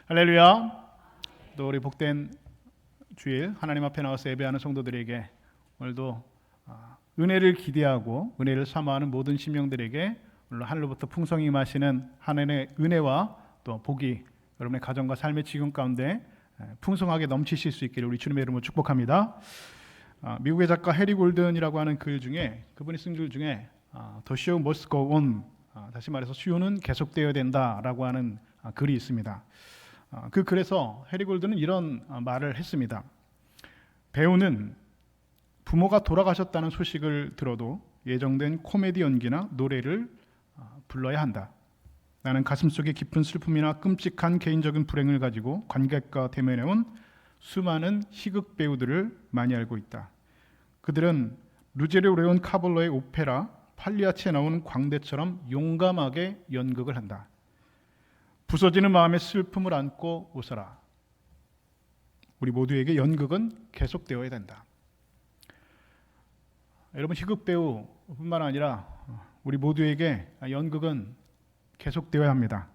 할렐루야. 또 우리 복된 주일 하나님 앞에 나와서 예배하는 성도들에게 오늘도 은혜를 기대하고 은혜를 사모하는 모든 심령들에게 오늘 하늘로부터 풍성히 임하시는 하나님의 은혜와 또 복이 여러분의 가정과 삶의 지금 가운데 풍성하게 넘치실 수 있기를 우리 주님의 이름으로 축복합니다. 미국의 작가 해리 골든이라고 하는 글 중에 그분이 쓴 글 중에 The show must go on, 다시 말해서 쇼는 계속되어야 된다라고 하는 글이 있습니다. 그 글에서 해리 골든은 이런 말을 했습니다. 배우는 부모가 돌아가셨다는 소식을 들어도 예정된 코미디 연기나 노래를 불러야 한다. 나는 가슴속에 깊은 슬픔이나 끔찍한 개인적인 불행을 가지고 관객과 대면해온 수많은 희극 배우들을 많이 알고 있다. 그들은 루제르 레온 카볼로의 오페라 팔리아치에 나오는 광대처럼 용감하게 연극을 한다. 부서지는 마음의 슬픔을 안고 웃어라. 우리 모두에게 연극은 계속되어야 된다. 여러분, 희극 배우뿐만 아니라 우리 모두에게 연극은 계속되어야 합니다.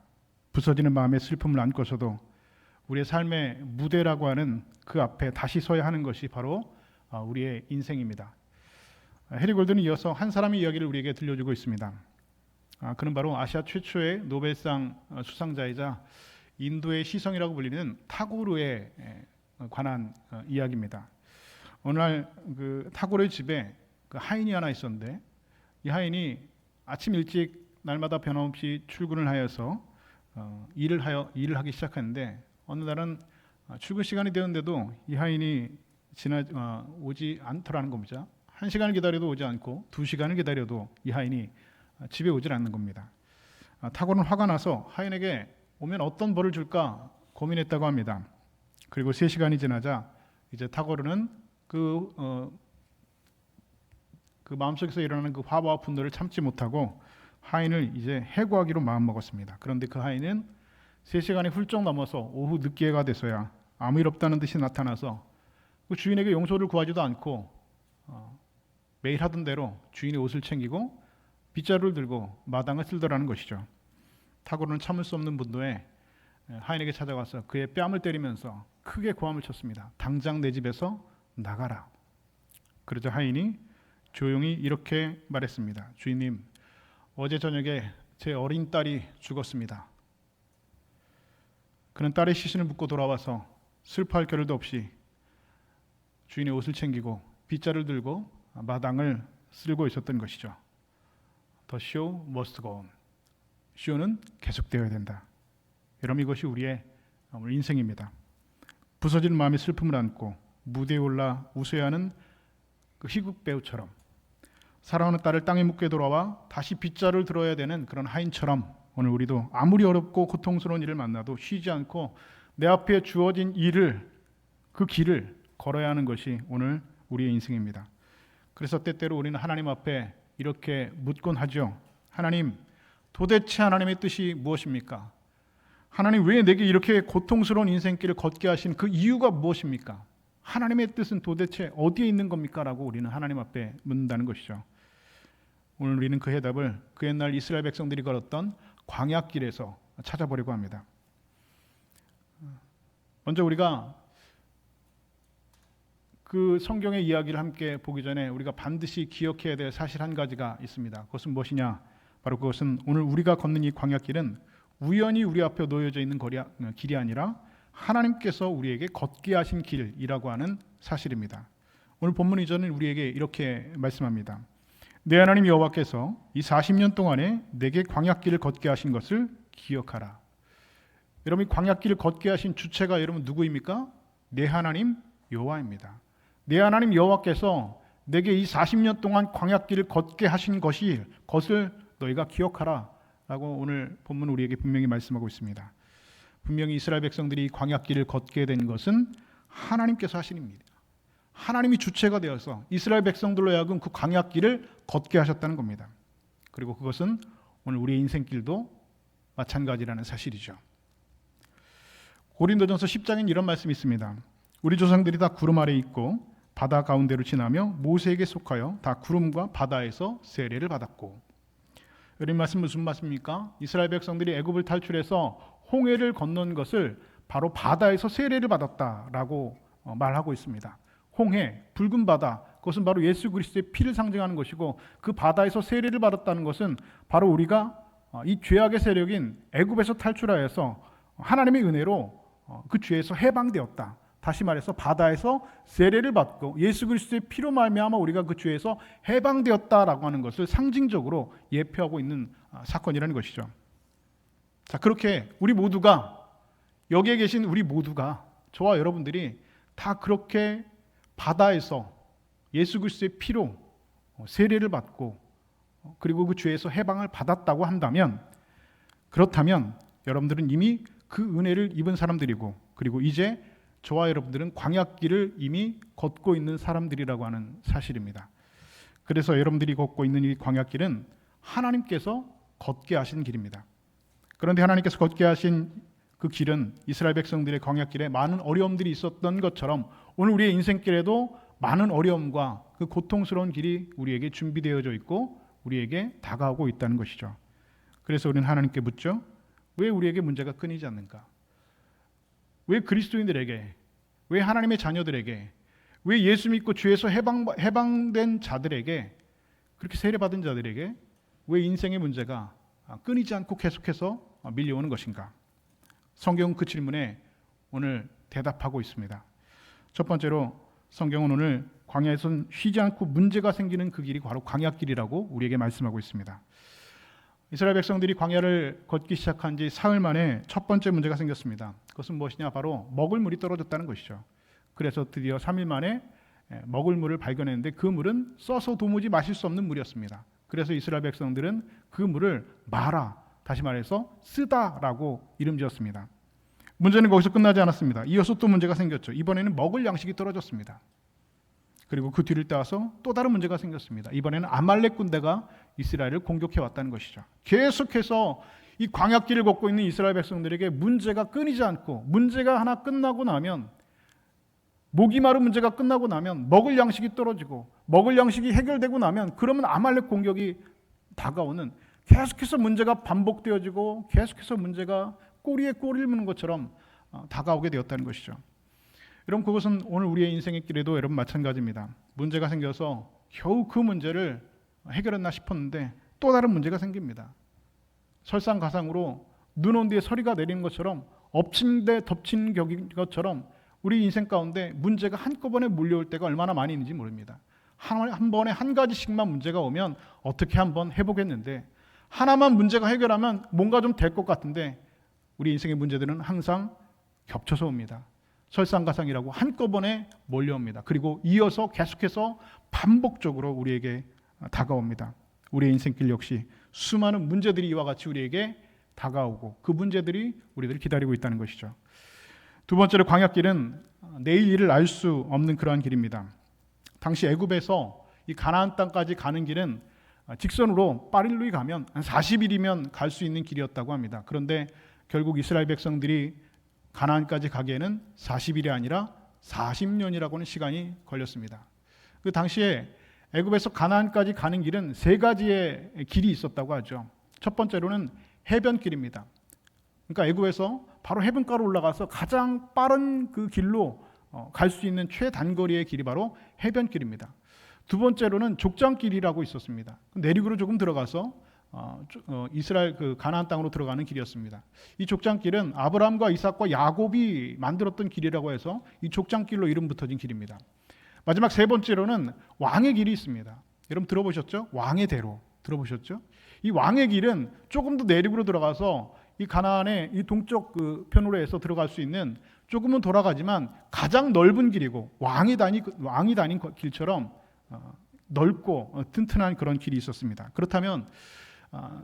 부서지는 마음의 슬픔을 안고서도 우리의 삶의 무대라고 하는 그 앞에 다시 서야 하는 것이 바로 우리의 인생입니다. 해리 골든은 이어서 한 사람의 이야기를 우리에게 들려주고 있습니다. 그는 바로 아시아 최초의 노벨상 수상자이자 인도의 시성이라고 불리는 타고르에 관한 이야기입니다. 어느 날 그 타고르의 집에 그 하인이 하나 있었는데 이 하인이 아침 일찍 날마다 변함없이 출근을 하여서 일을 하기 시작했는데 어느 날은 출근 시간이 되었는데도 이 하인이 오지 않더라는 겁니다. 1시간을 기다려도 오지 않고 2시간을 기다려도 이 하인이 집에 오질 않는 겁니다. 타고는 화가 나서 하인에게 오면 어떤 벌을 줄까 고민했다고 합니다. 그리고 3시간이 지나자 이제 타고르는 그 마음속에서 일어나는 그 화와 분노를 참지 못하고 하인을 이제 해고하기로 마음먹었습니다. 그런데 그 하인은 3시간이 훌쩍 넘어서 오후 늦게가 돼서야 아무 일 없다는 듯이 나타나서 그 주인에게 용서를 구하지도 않고 매일 하던 대로 주인의 옷을 챙기고 빗자루를 들고 마당을 쓸더라는 것이죠. 타고르는 참을 수 없는 분노에 하인에게 찾아가서 그의 뺨을 때리면서 크게 고함을 쳤습니다. 당장 내 집에서 나가라. 그러자 하인이 조용히 이렇게 말했습니다. 주인님, 어제 저녁에 제 어린 딸이 죽었습니다. 그는 딸의 시신을 묻고 돌아와서 슬퍼할 겨를도 없이 주인의 옷을 챙기고 빗자루를 들고 마당을 쓸고 있었던 것이죠. The show must go on. 쇼는 계속되어야 된다. 여러분, 이것이 우리의 인생입니다. 부서진 마음의 슬픔을 안고 무대에 올라 웃어야 하는 그 희극 배우처럼 사랑하는 딸을 땅에 묻게 돌아와 다시 빗자루를 들어야 되는 그런 하인처럼 오늘 우리도 아무리 어렵고 고통스러운 일을 만나도 쉬지 않고 내 앞에 주어진 그 길을 걸어야 하는 것이 오늘 우리의 인생입니다. 그래서 때때로 우리는 하나님 앞에 이렇게 묻곤 하죠. 하나님, 도대체 하나님의 뜻이 무엇입니까? 하나님, 왜 내게 이렇게 고통스러운 인생길을 걷게 하신 그 이유가 무엇입니까? 하나님의 뜻은 도대체 어디에 있는 겁니까? 라고 우리는 하나님 앞에 묻는다는 것이죠. 오늘 우리는 그 해답을 그 옛날 이스라엘 백성들이 걸었던 광야길에서 찾아보려고 합니다. 먼저 우리가 그 성경의 이야기를 함께 보기 전에 우리가 반드시 기억해야 될 사실 한 가지가 있습니다. 그것은 무엇이냐? 바로 그것은 오늘 우리가 걷는 이 광야길은 우연히 우리 앞에 놓여져 있는 길이 아니라 하나님께서 우리에게 걷게 하신 길이라고 하는 사실입니다. 오늘 본문 이전은 우리에게 이렇게 말씀합니다. 내 하나님 여호와께서 이 40년 동안에 내게 광야길을 걷게 하신 것을 기억하라. 여러분, 이 광야길을 걷게 하신 주체가 여러분 누구입니까? 내 하나님 여호와입니다. 내 하나님 여호와께서 내게 이 40년 동안 광야길을 걷게 하신 것을 너희가 기억하라 라고 오늘 본문 우리에게 분명히 말씀하고 있습니다. 분명히 이스라엘 백성들이 광야길을 걷게 된 것은 하나님께서 하신 일입니다. 하나님이 주체가 되어서 이스라엘 백성들로 하여금 그 광야길을 걷게 하셨다는 겁니다. 그리고 그것은 오늘 우리의 인생길도 마찬가지라는 사실이죠. 고린도전서 10장엔 이런 말씀이 있습니다. 우리 조상들이 다 구름 아래 있고 바다 가운데로 지나며 모세에게 속하여 다 구름과 바다에서 세례를 받았고. 이런 말씀 무슨 말씀입니까? 이스라엘 백성들이 애굽을 탈출해서 홍해를 건넌 것을 바로 바다에서 세례를 받았다라고 말하고 있습니다. 홍해, 붉은 바다, 그것은 바로 예수 그리스도의 피를 상징하는 것이고, 그 바다에서 세례를 받았다는 것은 바로 우리가 이 죄악의 세력인 애굽에서 탈출하여서 하나님의 은혜로 그 죄에서 해방되었다. 다시 말해서 바다에서 세례를 받고 예수 그리스도의 피로 말미암아 우리가 그 죄에서 해방되었다라고 하는 것을 상징적으로 예표하고 있는 사건이라는 것이죠. 자, 그렇게 우리 모두가, 여기에 계신 우리 모두가, 저와 여러분들이 다 그렇게 바다에서 예수 그리스도의 피로 세례를 받고 그리고 그 죄에서 해방을 받았다고 한다면, 그렇다면 여러분들은 이미 그 은혜를 입은 사람들이고, 그리고 이제 저와 여러분들은 광야길을 이미 걷고 있는 사람들이라고 하는 사실입니다. 그래서 여러분들이 걷고 있는 이 광야길은 하나님께서 걷게 하신 길입니다. 그런데 하나님께서 걷게 하신 그 길은 이스라엘 백성들의 광야길에 많은 어려움들이 있었던 것처럼 오늘 우리의 인생길에도 많은 어려움과 그 고통스러운 길이 우리에게 준비되어져 있고 우리에게 다가오고 있다는 것이죠. 그래서 우리는 하나님께 묻죠. 왜 우리에게 문제가 끊이지 않는가? 왜 그리스도인들에게, 왜 하나님의 자녀들에게, 왜 예수 믿고 죄에서 해방된 자들에게, 그렇게 세례받은 자들에게 왜 인생의 문제가 끊이지 않고 계속해서 밀려오는 것인가? 성경은 그 질문에 오늘 대답하고 있습니다. 첫 번째로 성경은 오늘 광야에선 쉬지 않고 문제가 생기는 그 길이 바로 광야길이라고 우리에게 말씀하고 있습니다. 이스라엘 백성들이 광야를 걷기 시작한 지 사흘 만에 첫 번째 문제가 생겼습니다. 그것은 무엇이냐? 바로 먹을 물이 떨어졌다는 것이죠. 그래서 드디어 3일 만에 먹을 물을 발견했는데 그 물은 써서 도무지 마실 수 없는 물이었습니다. 그래서 이스라엘 백성들은 그 물을 마라, 다시 말해서 쓰다라고 이름 지었습니다. 문제는 거기서 끝나지 않았습니다. 이어서 또 문제가 생겼죠. 이번에는 먹을 양식이 떨어졌습니다. 그리고 그 뒤를 따라서 또 다른 문제가 생겼습니다. 이번에는 아말렉 군대가 이스라엘을 공격해 왔다는 것이죠. 계속해서 이 광야길을 걷고 있는 이스라엘 백성들에게 문제가 끊이지 않고, 문제가 하나 끝나고 나면, 목이 마른 문제가 끝나고 나면 먹을 양식이 떨어지고 먹을 양식이 해결되고 나면 그러면 아말렉 공격이 다가오는, 계속해서 문제가 반복되어지고 계속해서 문제가 꼬리에 꼬리를 무는 것처럼 다가오게 되었다는 것이죠. 여러분, 그것은 오늘 우리의 인생의 길에도 여러분 마찬가지입니다. 문제가 생겨서 겨우 그 문제를 해결했나 싶었는데 또 다른 문제가 생깁니다. 설상가상으로 눈 온 뒤에 서리가 내리는 것처럼, 엎친 데 덮친 격인 것처럼 우리 인생 가운데 문제가 한꺼번에 몰려올 때가 얼마나 많이 있는지 모릅니다. 한 번에 한 가지씩만 문제가 오면 어떻게 한번 해보겠는데, 하나만 문제가 해결하면 뭔가 좀 될 것 같은데 우리 인생의 문제들은 항상 겹쳐서 옵니다. 설상가상이라고 한꺼번에 몰려옵니다. 그리고 이어서 계속해서 반복적으로 우리에게 다가옵니다. 우리의 인생길 역시 수많은 문제들이 이와 같이 우리에게 다가오고 그 문제들이 우리들을 기다리고 있다는 것이죠. 두 번째로 광야길은 내일 일을 알 수 없는 그러한 길입니다. 당시 애굽에서 이 가나안 땅까지 가는 길은 직선으로 빠릴루이 가면 한 40일이면 갈 수 있는 길이었다고 합니다. 그런데 결국 이스라엘 백성들이 가나안까지 가기에는 40일이 아니라 40년이라고 하는 시간이 걸렸습니다. 그 당시에 애굽에서 가나안까지 가는 길은 세 가지의 길이 있었다고 하죠. 첫 번째로는 해변길입니다. 그러니까 애굽에서 바로 해변가로 올라가서 가장 빠른 그 길로 갈 수 있는 최단거리의 길이 바로 해변길입니다. 두 번째로는 족장길이라고 있었습니다. 내륙으로 조금 들어가서 이스라엘 그 가나안 땅으로 들어가는 길이었습니다. 이 족장길은 아브라함과 이삭과 야곱이 만들었던 길이라고 해서 이 족장길로 이름 붙어진 길입니다. 마지막 세 번째로는 왕의 길이 있습니다. 여러분 들어보셨죠? 왕의 대로 들어보셨죠? 이 왕의 길은 조금 더 내륙으로 들어가서 이 가나안의 이 동쪽 그 편으로 해서 들어갈 수 있는, 조금은 돌아가지만 가장 넓은 길이고 왕이 다닌 길처럼 넓고 튼튼한 그런 길이 있었습니다. 그렇다면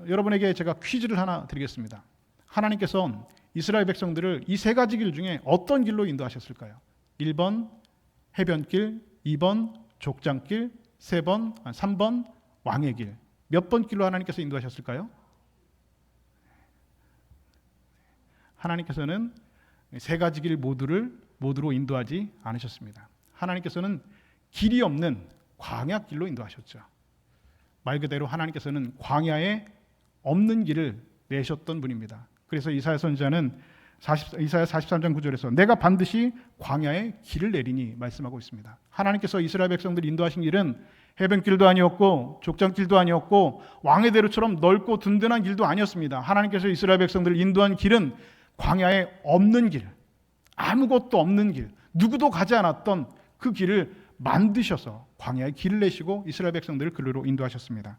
여러분에게 제가 퀴즈를 하나 드리겠습니다. 하나님께서 이스라엘 백성들을 이 세 가지 길 중에 어떤 길로 인도하셨을까요? 1번 해변길, 2번 족장길, 3번 왕의 길. 몇 번 길로 하나님께서 인도하셨을까요? 하나님께서는 세 가지 길 모두로 인도하지 않으셨습니다. 하나님께서는 길이 없는 광야길로 인도하셨죠. 말 그대로 하나님께서는 광야에 없는 길을 내셨던 분입니다. 그래서 이사야 선지자는 이사야 43장 9절에서 내가 반드시 광야에 길을 내리니 말씀하고 있습니다. 하나님께서 이스라엘 백성들 인도하신 길은 해변길도 아니었고 족장길도 아니었고 왕의 대로처럼 넓고 든든한 길도 아니었습니다. 하나님께서 이스라엘 백성들을 인도한 길은 광야에 없는 길, 아무것도 없는 길, 누구도 가지 않았던 그 길을 만드셔서 광야에 길을 내시고 이스라엘 백성들을 그리로 인도하셨습니다.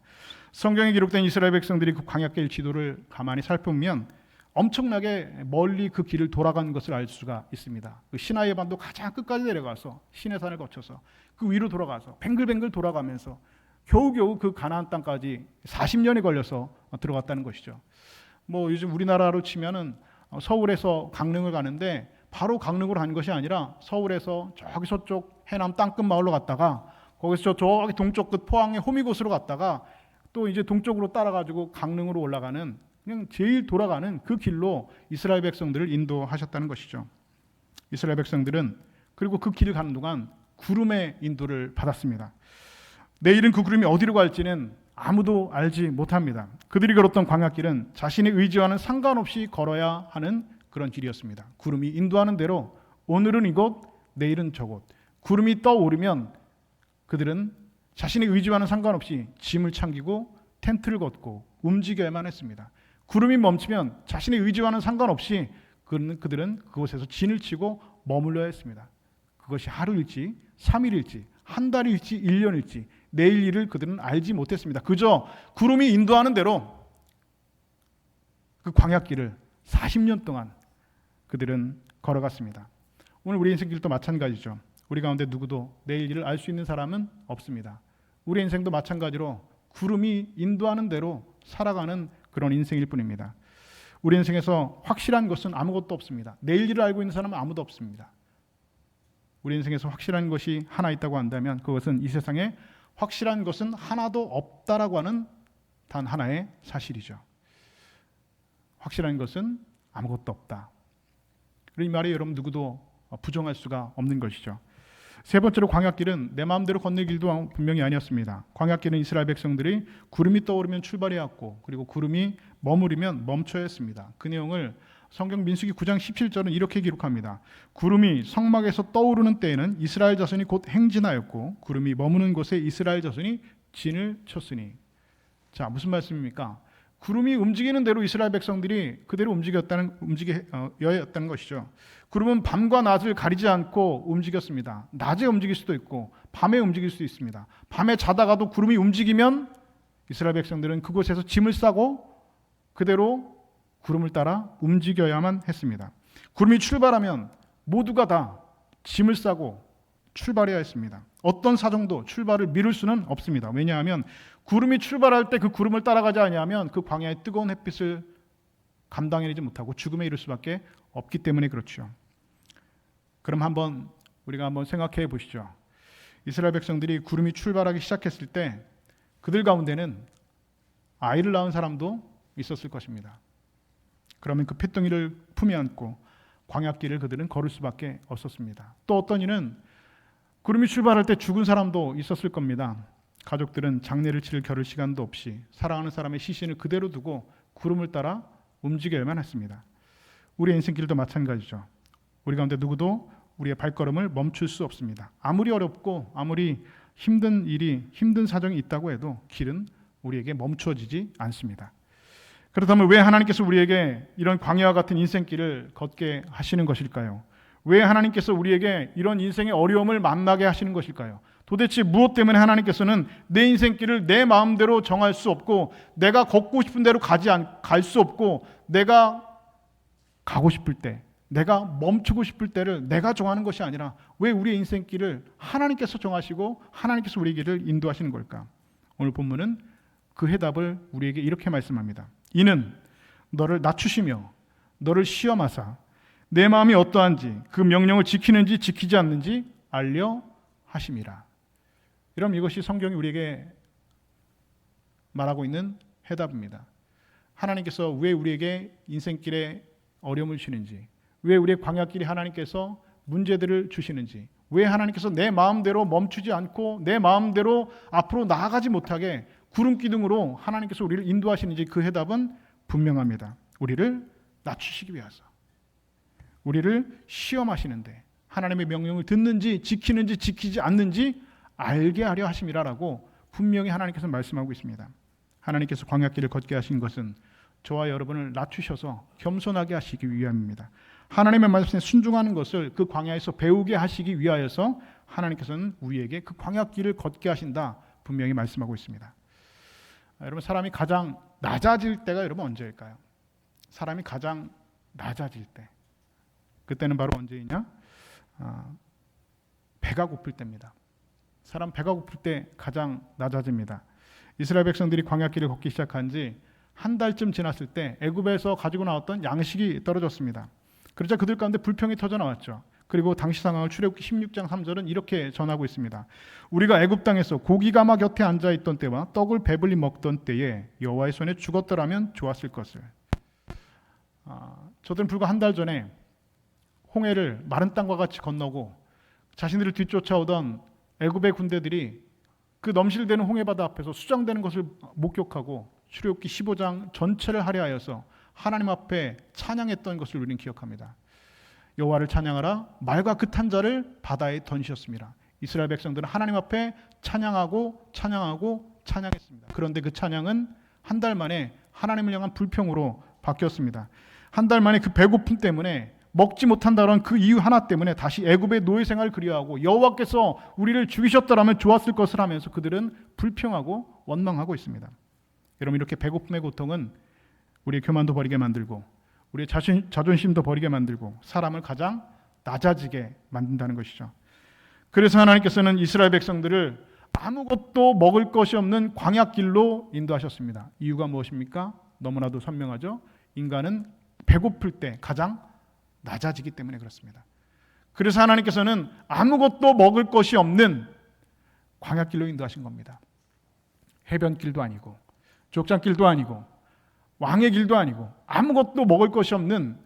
성경에 기록된 이스라엘 백성들이 그 광야길 지도를 가만히 살펴보면 엄청나게 멀리 그 길을 돌아간 것을 알 수가 있습니다. 그 시나이 반도 가장 끝까지 내려가서 시내산을 거쳐서 그 위로 돌아가서 뱅글뱅글 돌아가면서 겨우겨우 그 가나안 땅까지 40년이 걸려서 들어갔다는 것이죠. 뭐 요즘 우리나라로 치면은 서울에서 강릉을 가는데 바로 강릉으로 간 것이 아니라 서울에서 저기 서쪽 해남 땅끝 마을로 갔다가 거기서 저기 동쪽 끝 포항의 호미곶으로 갔다가 또 이제 동쪽으로 따라가지고 강릉으로 올라가는 그냥 제일 돌아가는 그 길로 이스라엘 백성들을 인도하셨다는 것이죠. 이스라엘 백성들은 그리고 그 길을 가는 동안 구름의 인도를 받았습니다. 내일은 그 구름이 어디로 갈지는 아무도 알지 못합니다. 그들이 걸었던 광야길은 자신의 의지와는 상관없이 걸어야 하는 그런 길이었습니다. 구름이 인도하는 대로 오늘은 이곳, 내일은 저곳. 구름이 떠오르면 그들은 자신의 의지와는 상관없이 짐을 챙기고 텐트를 걷고 움직여야만 했습니다. 구름이 멈추면 자신의 의지와는 상관없이 그들은 그곳에서 진을 치고 머물러야 했습니다. 그것이 하루일지 3일일지 한 달일지 1년일지 내일 일을 그들은 알지 못했습니다. 그저 구름이 인도하는 대로 그 광야길을 40년 동안 그들은 걸어갔습니다. 오늘 우리 인생길도 마찬가지죠. 우리 가운데 누구도 내일 일을 알 수 있는 사람은 없습니다. 우리 인생도 마찬가지로 구름이 인도하는 대로 살아가는 그런 인생일 뿐입니다. 우리 인생에서 확실한 것은 아무것도 없습니다. 내일 일을 알고 있는 사람은 아무도 없습니다. 우리 인생에서 확실한 것이 하나 있다고 한다면 그것은 이 세상에 확실한 것은 하나도 없다라고 하는 단 하나의 사실이죠. 확실한 것은 아무것도 없다. 이 말이 여러분 누구도 부정할 수가 없는 것이죠. 세 번째로 광야길은 내 마음대로 걷는 길도 분명히 아니었습니다. 광야길은 이스라엘 백성들이 구름이 떠오르면 출발해왔고 그리고 구름이 머무르면 멈춰야 했습니다. 그 내용을 성경 민수기 9장 17절은 이렇게 기록합니다. 구름이 성막에서 떠오르는 때에는 이스라엘 자손이 곧 행진하였고 구름이 머무는 곳에 이스라엘 자손이 진을 쳤으니. 자, 무슨 말씀입니까? 구름이 움직이는 대로 이스라엘 백성들이 그대로 움직였다는 것이죠. 구름은 밤과 낮을 가리지 않고 움직였습니다. 낮에 움직일 수도 있고 밤에 움직일 수도 있습니다. 밤에 자다가도 구름이 움직이면 이스라엘 백성들은 그곳에서 짐을 싸고 그대로 구름을 따라 움직여야만 했습니다. 구름이 출발하면 모두가 다 짐을 싸고 출발해야 했습니다. 어떤 사정도 출발을 미룰 수는 없습니다. 왜냐하면 구름이 출발할 때 그 구름을 따라가지 아니하면 그 광야의 뜨거운 햇빛을 감당해내지 못하고 죽음에 이를 수밖에 없기 때문에 그렇죠. 그럼 우리가 한번 생각해 보시죠. 이스라엘 백성들이 구름이 출발하기 시작했을 때 그들 가운데는 아이를 낳은 사람도 있었을 것입니다. 그러면 그 핏덩이를 품에 안고 광야길을 그들은 걸을 수밖에 없었습니다. 또 어떤 이는 구름이 출발할 때 죽은 사람도 있었을 겁니다. 가족들은 장례를 치를 겨를 시간도 없이 사랑하는 사람의 시신을 그대로 두고 구름을 따라 움직여야만 했습니다. 우리의 인생길도 마찬가지죠. 우리 가운데 누구도 우리의 발걸음을 멈출 수 없습니다. 아무리 어렵고 아무리 힘든 사정이 있다고 해도 길은 우리에게 멈춰지지 않습니다. 그렇다면 왜 하나님께서 우리에게 이런 광야와 같은 인생길을 걷게 하시는 것일까요? 왜 하나님께서 우리에게 이런 인생의 어려움을 만나게 하시는 것일까요? 도대체 무엇 때문에 하나님께서는 내 인생길을 내 마음대로 정할 수 없고 내가 걷고 싶은 대로 갈 수 없고 내가 가고 싶을 때 내가 멈추고 싶을 때를 내가 정하는 것이 아니라 왜 우리의 인생길을 하나님께서 정하시고 하나님께서 우리 길을 인도하시는 걸까? 오늘 본문은 그 해답을 우리에게 이렇게 말씀합니다. 이는 너를 낮추시며 너를 시험하사 내 마음이 어떠한지 그 명령을 지키는지 지키지 않는지 알려 하심이라. 여러분, 이것이 성경이 우리에게 말하고 있는 해답입니다. 하나님께서 왜 우리에게 인생길에 어려움을 주시는지, 왜 우리의 광야길에 하나님께서 문제들을 주시는지, 왜 하나님께서 내 마음대로 멈추지 않고 내 마음대로 앞으로 나아가지 못하게 구름기둥으로 하나님께서 우리를 인도하시는지 그 해답은 분명합니다. 우리를 낮추시기 위해서. 우리를 시험하시는데 하나님의 명령을 듣는지 지키는지 지키지 않는지 알게 하려 하심이라라고 분명히 하나님께서 말씀하고 있습니다. 하나님께서 광야길을 걷게 하신 것은 저와 여러분을 낮추셔서 겸손하게 하시기 위함입니다. 하나님의 말씀에 순종하는 것을 그 광야에서 배우게 하시기 위하여서 하나님께서는 우리에게 그 광야길을 걷게 하신다 분명히 말씀하고 있습니다. 여러분, 사람이 가장 낮아질 때가 여러분 언제일까요? 사람이 가장 낮아질 때, 그때는 바로 언제이냐? 배가 고플 때입니다. 사람 배가 고플 때 가장 낮아집니다. 이스라엘 백성들이 광야길을 걷기 시작한 지 한 달쯤 지났을 때 애굽에서 가지고 나왔던 양식이 떨어졌습니다. 그러자 그들 가운데 불평이 터져 나왔죠. 그리고 당시 상황을 출애굽기 16장 3절은 이렇게 전하고 있습니다. 우리가 애굽 땅에서 고기가마 곁에 앉아 있던 때와 떡을 배불리 먹던 때에 여호와의 손에 죽었더라면 좋았을 것을. 저들은 불과 한 달 전에 홍해를 마른 땅과 같이 건너고 자신들을 뒤쫓아오던 애굽의 군대들이 그 넘실대는 홍해바다 앞에서 수장되는 것을 목격하고 출애굽기 15장 전체를 할애하여서 하나님 앞에 찬양했던 것을 우리는 기억합니다. 여호와를 찬양하라 말과 그 탄자를 바다에 던지셨습니다. 이스라엘 백성들은 하나님 앞에 찬양하고 찬양했습니다. 그런데 그 찬양은 한 달 만에 하나님을 향한 불평으로 바뀌었습니다. 한 달 만에 그 배고픔 때문에 먹지 못한다는 그 이유 하나 때문에 다시 애굽의 노예 생활을 그리워하고 여호와께서 우리를 죽이셨더라면 좋았을 것을 하면서 그들은 불평하고 원망하고 있습니다. 여러분, 이렇게 배고픔의 고통은 우리의 교만도 버리게 만들고 우리의 자존심도 버리게 만들고 사람을 가장 낮아지게 만든다는 것이죠. 그래서 하나님께서는 이스라엘 백성들을 아무것도 먹을 것이 없는 광야길로 인도하셨습니다. 이유가 무엇입니까? 너무나도 선명하죠. 인간은 배고플 때 가장 낮아지기 때문에 그렇습니다. 그래서 하나님께서는 아무것도 먹을 것이 없는 광야길로 인도하신 겁니다. 해변길도 아니고 족장길도 아니고 왕의 길도 아니고 아무것도 먹을 것이 없는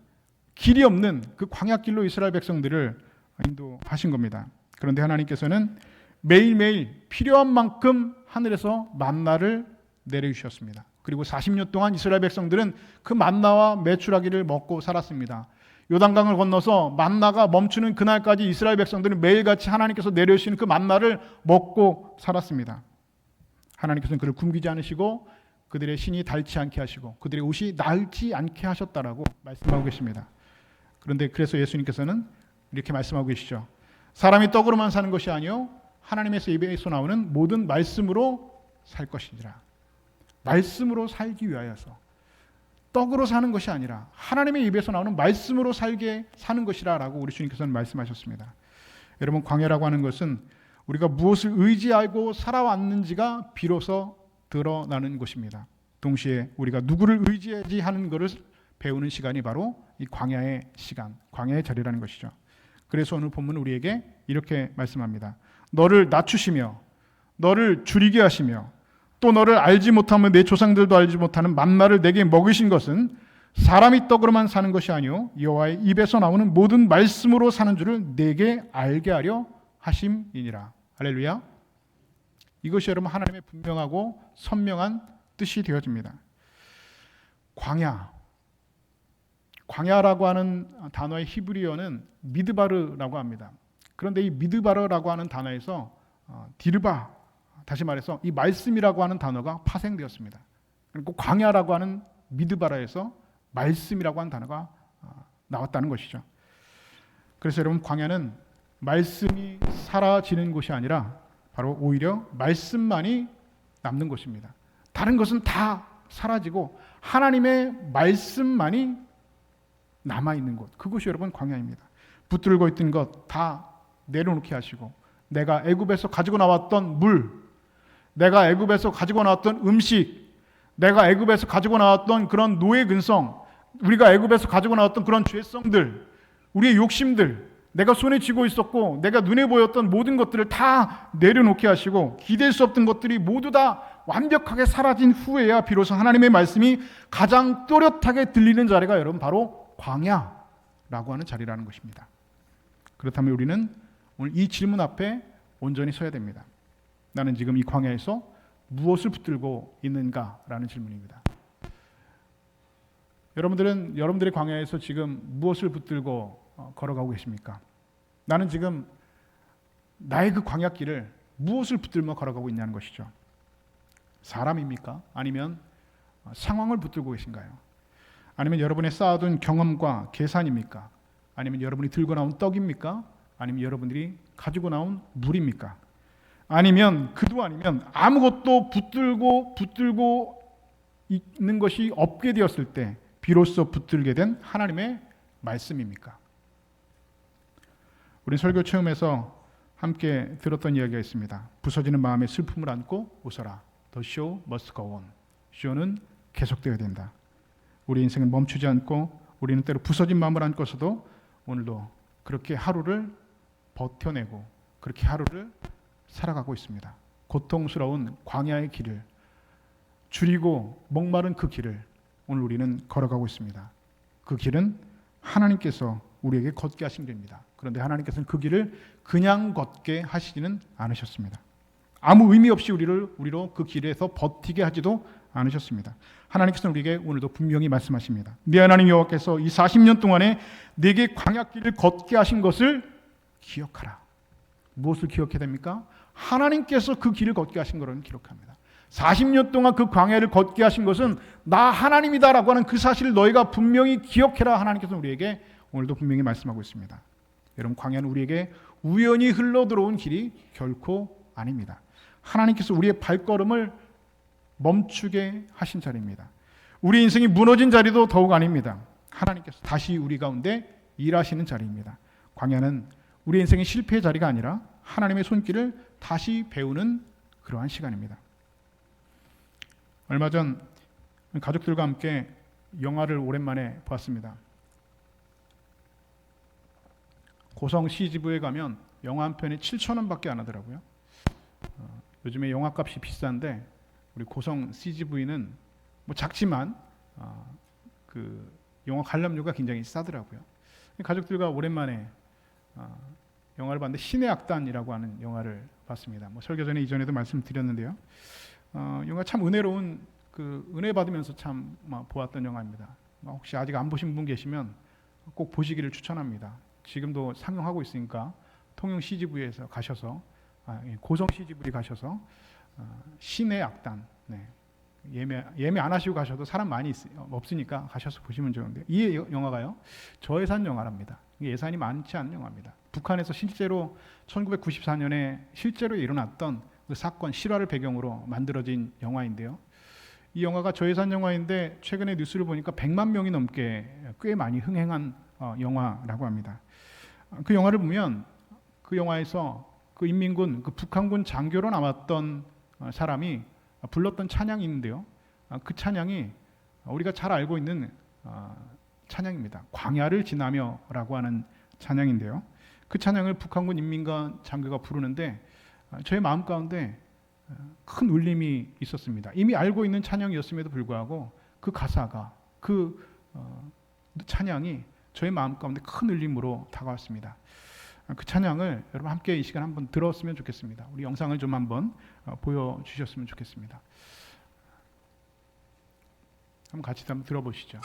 길이 없는 그 광야길로 이스라엘 백성들을 인도하신 겁니다. 그런데 하나님께서는 매일매일 필요한 만큼 하늘에서 만나를 내려주셨습니다. 그리고 40년 동안 이스라엘 백성들은 그 만나와 메추라기를 먹고 살았습니다. 요단강을 건너서 만나가 멈추는 그날까지 이스라엘 백성들은 매일같이 하나님께서 내려주시는 그 만나를 먹고 살았습니다. 하나님께서는 그를 굶기지 않으시고 그들의 신이 닳지 않게 하시고 그들의 옷이 낡지 않게 하셨다라고 말씀하고 계십니다. 그런데 그래서 예수님께서는 이렇게 말씀하고 계시죠. 사람이 떡으로만 사는 것이 아니요 하나님의 입에서 나오는 모든 말씀으로 살 것이니라. 말씀으로 살기 위하여서 떡으로 사는 것이 아니라 하나님의 입에서 나오는 말씀으로 살게 사는 것이라 라고 우리 주님께서는 말씀하셨습니다. 여러분, 광야라고 하는 것은 우리가 무엇을 의지하고 살아왔는지가 비로소 드러나는 것입니다. 동시에 우리가 누구를 의지해야지 하는 것을 배우는 시간이 바로 이 광야의 시간, 광야의 자리라는 것이죠. 그래서 오늘 본문은 우리에게 이렇게 말씀합니다. 너를 낮추시며 너를 줄이게 하시며 또 너를 알지 못하면 내 조상들도 알지 못하는 만나를 내게 먹이신 것은 사람이 떡으로만 사는 것이 아니요 여호와의 입에서 나오는 모든 말씀으로 사는 줄을 내게 알게 하려 하심이니라. 할렐루야. 이것이 여러분 하나님의 분명하고 선명한 뜻이 되어집니다. 광야라고 하는 단어의 히브리어는 미드바르라고 합니다. 그런데 이 미드바르라고 하는 단어에서 디르바, 다시 말해서 이 말씀이라고 하는 단어가 파생되었습니다. 그리고 광야라고 하는 미드바라에서 말씀이라고 하는 단어가 나왔다는 것이죠. 그래서 여러분, 광야는 말씀이 사라지는 곳이 아니라 바로 오히려 말씀만이 남는 곳입니다. 다른 것은 다 사라지고 하나님의 말씀만이 남아있는 곳, 그것이 여러분 광야입니다. 붙들고 있던 것 다 내려놓게 하시고 내가 애굽에서 가지고 나왔던 물, 내가 애굽에서 가지고 나왔던 음식, 내가 애굽에서 가지고 나왔던 그런 노예 근성, 우리가 애굽에서 가지고 나왔던 그런 죄성들, 우리의 욕심들, 내가 손에 쥐고 있었고 내가 눈에 보였던 모든 것들을 다 내려놓게 하시고 기댈 수 없던 것들이 모두 다 완벽하게 사라진 후에야 비로소 하나님의 말씀이 가장 또렷하게 들리는 자리가 여러분 바로 광야라고 하는 자리라는 것입니다. 그렇다면 우리는 오늘 이 질문 앞에 온전히 서야 됩니다. 나는 지금 이 광야에서 무엇을 붙들고 있는가라는 질문입니다. 여러분들은 여러분들의 광야에서 지금 무엇을 붙들고 걸어가고 계십니까? 나는 지금 나의 그 광야길을 무엇을 붙들며 걸어가고 있냐는 것이죠. 사람입니까? 아니면 상황을 붙들고 계신가요? 아니면 여러분의 쌓아둔 경험과 계산입니까? 아니면 여러분이 들고 나온 떡입니까? 아니면 여러분들이 가지고 나온 물입니까? 아니면 그도 아니면 아무것도 붙들고 있는 것이 없게 되었을 때 비로소 붙들게 된 하나님의 말씀입니까? 우리 설교 체험에서 함께 들었던 이야기가 있습니다. 부서지는 마음의 슬픔을 안고 웃어라. The show must go on. 쇼는 계속되어야 된다. 우리 인생은 멈추지 않고 우리는 때로 부서진 마음을 안고서도 오늘도 그렇게 하루를 버텨내고 그렇게 하루를 살아가고 있습니다. 고통스러운 광야의 길을 줄이고 목마른 그 길을 오늘 우리는 걸어가고 있습니다. 그 길은 하나님께서 우리에게 걷게 하신 길입니다. 그런데 하나님께서는 그 길을 그냥 걷게 하시지는 않으셨습니다. 아무 의미 없이 우리로 그 길에서 버티게 하지도 않으셨습니다. 하나님께서는 우리에게 오늘도 분명히 말씀하십니다. 네 하나님 여호와께서 이 40년 동안에 네게 광야길을 걷게 하신 것을 기억하라. 무엇을 기억해야 됩니까? 하나님께서 그 길을 걷게 하신 것을 기록합니다. 40년 동안 그 광야를 걷게 하신 것은 나 하나님이다라고 하는 그 사실을 너희가 분명히 기억해라. 하나님께서 우리에게 오늘도 분명히 말씀하고 있습니다. 여러분, 광야는 우리에게 우연히 흘러들어온 길이 결코 아닙니다. 하나님께서 우리의 발걸음을 멈추게 하신 자리입니다. 우리 인생이 무너진 자리도 더욱 아닙니다. 하나님께서 다시 우리 가운데 일하시는 자리입니다. 광야는 우리 인생의 실패의 자리가 아니라 하나님의 손길을 다시 배우는 그러한 시간입니다. 얼마 전 가족들과 함께 영화를 오랜만에 보았습니다. 고성 CGV에 가면 영화 한 편에 7,000원밖에 안 하더라고요. 요즘에 영화값이 비싼데 우리 고성 CGV는 뭐 작지만 그 영화 관람료가 굉장히 싸더라고요. 가족들과 오랜만에 영화를 봤는데 신의 악단이라고 하는 영화를 봤습니다. 뭐 설교 전에 이전에도 말씀드렸는데요. 영화 참 은혜로운 은혜 받으면서 참 보았던 영화입니다. 혹시 아직 안 보신 분 계시면 꼭 보시기를 추천합니다. 지금도 상영하고 있으니까 통영 CGV에서 가셔서 고성 CGV 가셔서 신의 악단 예매 안 하시고 가셔도 사람 많이 없으니까 가셔서 보시면 좋은데 이 영화가요 저예산 영화랍니다. 예산이 많지 않은 영화입니다. 북한에서 실제로 1994년에 실제로 일어났던 그 사건 실화를 배경으로 만들어진 영화인데요. 이 영화가 저예산 영화인데 최근에 뉴스를 보니까 100만 명이 넘게 꽤 많이 흥행한 영화라고 합니다. 그 영화를 보면 그 영화에서 그 인민군, 그 북한군 장교로 남았던 사람이 불렀던 찬양이 있는데요. 그 찬양이 우리가 잘 알고 있는 찬양입니다. 광야를 지나며라고 하는 찬양인데요. 그 찬양을 북한군 인민군 장교가 부르는데 저의 마음 가운데 큰 울림이 있었습니다. 이미 알고 있는 찬양이었음에도 불구하고 그 가사가 그 찬양이 저의 마음 가운데 큰 울림으로 다가왔습니다. 그 찬양을 여러분 함께 이 시간 한번 들었으면 좋겠습니다. 우리 영상을 좀 한번 보여주셨으면 좋겠습니다. 한번 같이 한번 들어보시죠.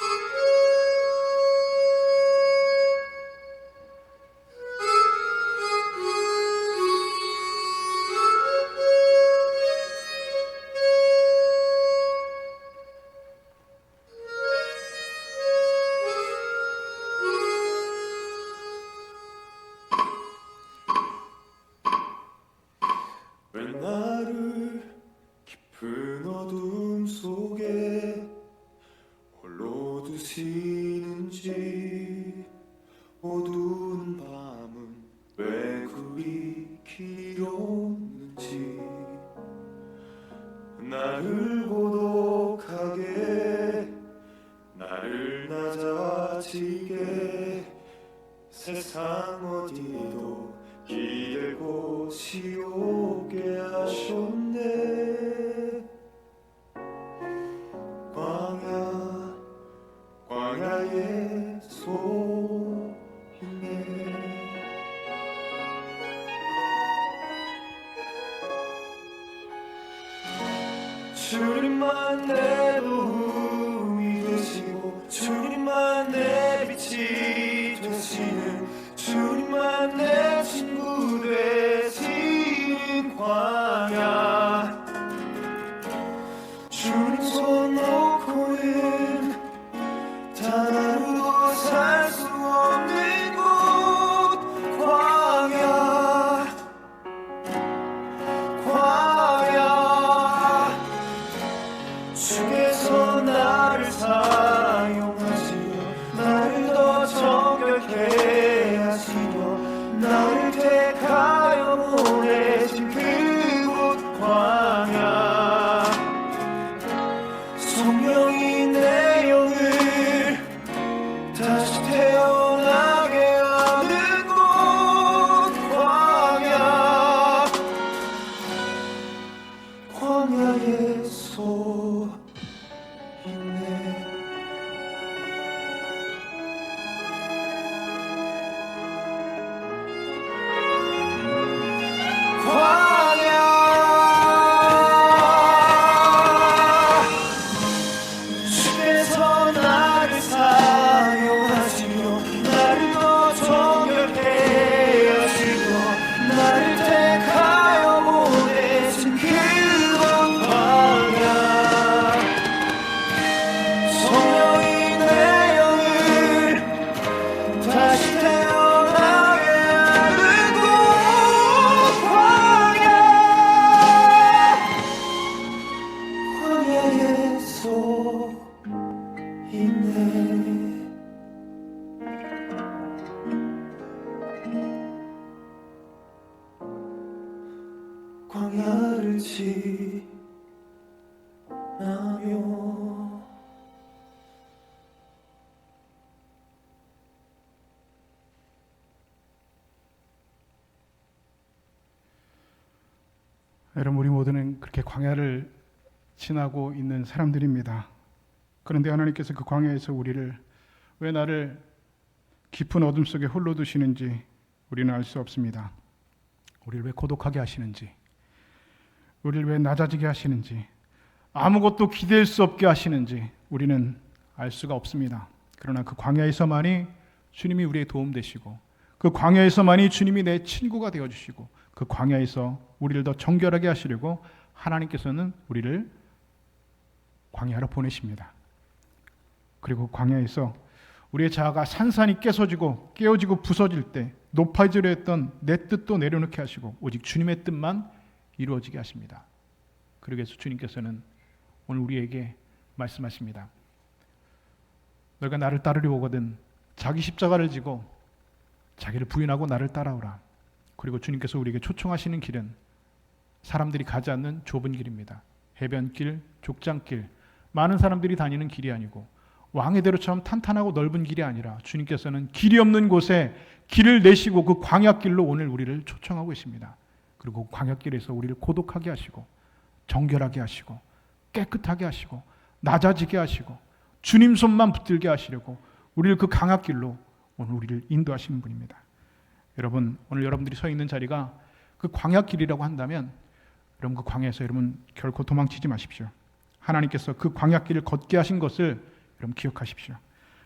왜 나를 깊은 어둠 속에 홀로 두시는지 어두운 밤은 왜 그리 길었는지 나를 고독하게 나를 낮아지게 세상 어디도 기댈 곳이 없게 하셨네. 광야의 소임에 주님만 내 도움이 되시고 주님만 내 빛이 되시고 계시는 주님만 내 친구 되시는 광야 주님 손 놓고는 단 하루도 살 수 없는 곳 광야 주께서 나를 사용하시며 나를 더 정결케 하시며 나를 택하여 보내신 그곳 광야 성령이 내 영을 다시 태어나게 하는 곳 광야의 소 있네 주께서 나를 사용하시며 나를 더 정결케 하시며 나를 택하여 보내신 그곳 광야 성령이 내 영을 다시 태어나게 하는 곳 광야의 소 있네 광야를 지나며 여러분, 우리 모두는 그렇게 광야를 지나고 있는 사람들입니다. 그런데 하나님께서 그 광야에서 우리를 왜 나를 깊은 어둠 속에 홀로 두시는지 우리는 알 수 없습니다. 우리를 왜 고독하게 하시는지, 우리를 왜 낮아지게 하시는지, 아무것도 기댈 수 없게 하시는지 우리는 알 수가 없습니다. 그러나 그 광야에서만이 주님이 우리의 도움 되시고, 그 광야에서만이 주님이 내 친구가 되어주시고, 그 광야에서 우리를 더 정결하게 하시려고 하나님께서는 우리를 광야로 보내십니다. 그리고 광야에서 우리의 자아가 산산이 깨어지고 부서질 때 높아지려 했던 내 뜻도 내려놓게 하시고 오직 주님의 뜻만 이루어지게 하십니다. 그러기위해서 주님께서는 오늘 우리에게 말씀하십니다. 너희가 나를 따르려 오거든 자기 십자가를 지고 자기를 부인하고 나를 따라오라. 그리고 주님께서 우리에게 초청하시는 길은 사람들이 가지 않는 좁은 길입니다. 해변길, 족장길, 많은 사람들이 다니는 길이 아니고 왕의 대로처럼 탄탄하고 넓은 길이 아니라 주님께서는 길이 없는 곳에 길을 내시고 그 광야길로 오늘 우리를 초청하고 계십니다. 그리고 그 광야길에서 우리를 고독하게 하시고 정결하게 하시고 깨끗하게 하시고 낮아지게 하시고 주님 손만 붙들게 하시려고 우리를 그 광야길로 오늘 우리를 인도하시는 분입니다. 여러분, 오늘 여러분들이 서 있는 자리가 그 광야길이라고 한다면 여러분, 그 광야에서 여러분 결코 도망치지 마십시오. 하나님께서 그 광야길을 걷게 하신 것을 여러분 기억하십시오.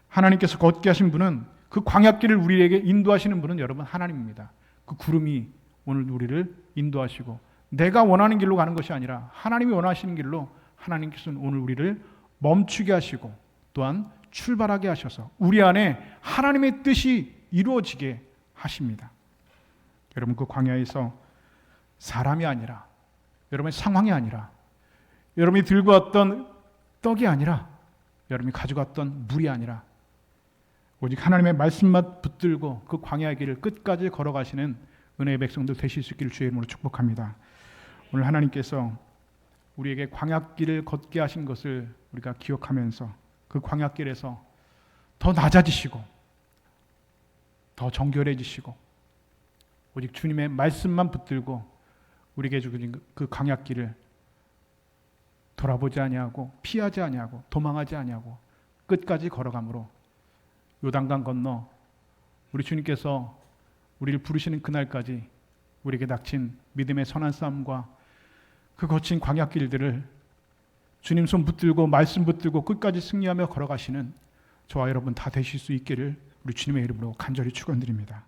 하나님께서 걷게 하신 분은, 그 광야길을 우리에게 인도하시는 분은 여러분 하나님입니다. 그 구름이 오늘 우리를 인도하시고 내가 원하는 길로 가는 것이 아니라 하나님이 원하시는 길로 하나님께서는 오늘 우리를 멈추게 하시고 또한 출발하게 하셔서 우리 안에 하나님의 뜻이 이루어지게 하십니다. 여러분, 그 광야에서 사람이 아니라, 여러분의 상황이 아니라, 여러분이 들고 왔던 떡이 아니라, 여러분이 가져갔던 물이 아니라 오직 하나님의 말씀만 붙들고 그 광야의 길을 끝까지 걸어가시는 은혜의 백성들 되실 수 있기를 주의 이름으로 축복합니다. 오늘 하나님께서 우리에게 광야길을 걷게 하신 것을 우리가 기억하면서 그 광야길에서 더 낮아지시고 더 정결해지시고 오직 주님의 말씀만 붙들고 우리에게 주신 그 광야길을 돌아보지 아니하고 피하지 아니하고 도망하지 아니하고 끝까지 걸어가므로 요단강 건너 우리 주님께서 우리를 부르시는 그날까지 우리에게 닥친 믿음의 선한 싸움과 그 거친 광야길들을 주님 손 붙들고 말씀 붙들고 끝까지 승리하며 걸어가시는 저와 여러분 다 되실 수 있기를 우리 주님의 이름으로 간절히 축원드립니다.